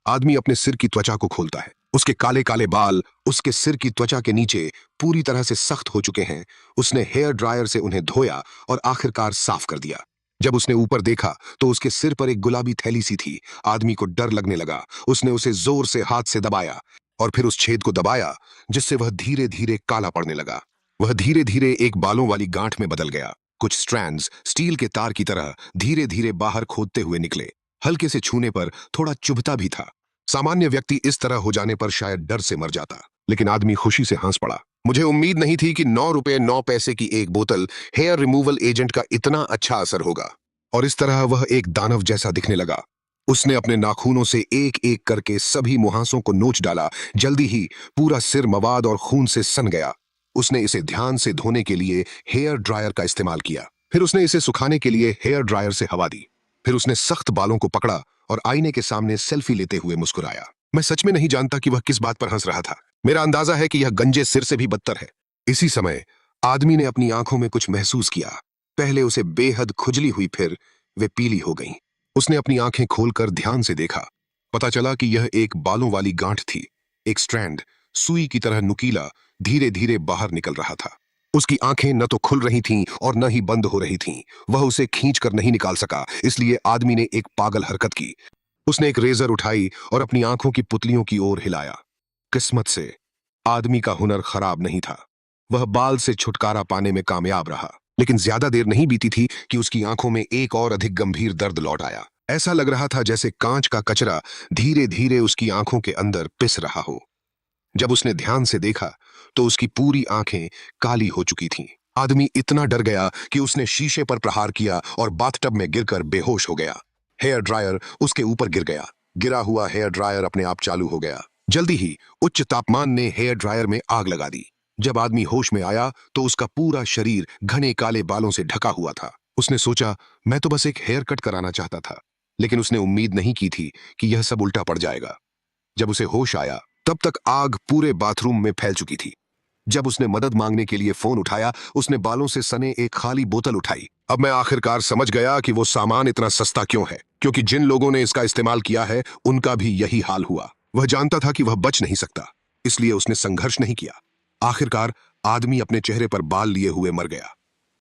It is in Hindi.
आदमी अपने सिर की त्वचा को खोलता है। उसके काले काले बाल उसके सिर की त्वचा के नीचे पूरी तरह से सख्त हो चुके हैं। उसने हेयर ड्रायर से उन्हें धोया और आखिरकार साफ कर दिया। जब उसने ऊपर देखा तो उसके सिर पर एक गुलाबी थैली सी थी। आदमी को डर लगने लगा। उसने उसे जोर से हाथ से दबाया और फिर उस छेद को दबाया, जिससे वह धीरे धीरे काला पड़ने लगा। वह धीरे धीरे एक बालों वाली गांठ में बदल गया। कुछ स्ट्रैंड्स स्टील के तार की तरह धीरे धीरे बाहर खोदते हुए निकले। हल्के से छूने पर थोड़ा चुभता भी था। सामान्य व्यक्ति इस तरह हो जाने पर शायद डर से मर जाता, लेकिन आदमी खुशी से हंस पड़ा। मुझे उम्मीद नहीं थी कि 9 रुपए 9 पैसे की एक बोतल हेयर रिमूवल एजेंट का इतना अच्छा असर होगा। और इस तरह वह एक दानव जैसा दिखने लगा। उसने अपने नाखूनों से एक एक करके सभी मुहासों को नोच डाला। जल्दी ही पूरा सिर मवाद और खून से सन गया। उसने इसे ध्यान से धोने के लिए हेयर ड्रायर का इस्तेमाल किया। फिर उसने इसे सुखाने के लिए हेयर ड्रायर से हवा दी। फिर उसने सख्त बालों को पकड़ा और आईने के सामने सेल्फी लेते हुए मुस्कुराया। मैं सच में नहीं जानता कि वह किस बात पर हंस रहा था। मेरा अंदाजा है कि यह गंजे सिर से भी बदतर है। इसी समय आदमी ने अपनी आंखों में कुछ महसूस किया। पहले उसे बेहद खुजली हुई, फिर वे पीली हो गईं। उसने अपनी आंखें खोलकर ध्यान से देखा। पता चला कि यह एक बालों वाली गांठ थी। एक स्ट्रैंड सुई की तरह नुकीला धीरे धीरे बाहर निकल रहा था। उसकी आंखें न तो खुल रही थीं और न ही बंद हो रही थीं। वह उसे खींचकर नहीं निकाल सका, इसलिए आदमी ने एक पागल हरकत की। उसने एक रेजर उठाई और अपनी आंखों की पुतलियों की ओर हिलाया। किस्मत से आदमी का हुनर खराब नहीं था। वह बाल से छुटकारा पाने में कामयाब रहा, लेकिन ज्यादा देर नहीं बीती थी कि उसकी आंखों में एक और अधिक गंभीर दर्द लौट आया। ऐसा लग रहा था जैसे कांच का कचरा धीरे धीरे उसकी आंखों के अंदर पिस रहा हो। जब उसने ध्यान से देखा तो उसकी पूरी आंखें काली हो चुकी थीं। आदमी इतना डर गया कि उसने शीशे पर प्रहार किया और बाथटब में गिरकर बेहोश हो गया। हेयर ड्रायर उसके ऊपर गिर गया। गिरा हुआ हेयर ड्रायर अपने आप चालू हो गया। जल्दी ही उच्च तापमान ने हेयर ड्रायर में आग लगा दी। जब आदमी होश में आया तो उसका पूरा शरीर घने काले बालों से ढका हुआ था। उसने सोचा, मैं तो बस एक हेयर कट कराना चाहता था। लेकिन उसने उम्मीद नहीं की थी कि यह सब उल्टा पड़ जाएगा। जब उसे होश आया तब तक आग पूरे बाथरूम में फैल चुकी थी। जब उसने मदद मांगने के लिए फोन उठाया, उसने बालों से सने एक खाली बोतल उठाई। अब मैं आखिरकार समझ गया कि वो सामान इतना सस्ता क्यों है, क्योंकि जिन लोगों ने इसका इस्तेमाल किया है उनका भी यही हाल हुआ। वह जानता था कि वह बच नहीं सकता, इसलिए उसने संघर्ष नहीं किया। आखिरकार आदमी अपने चेहरे पर बाल लिए हुए मर गया।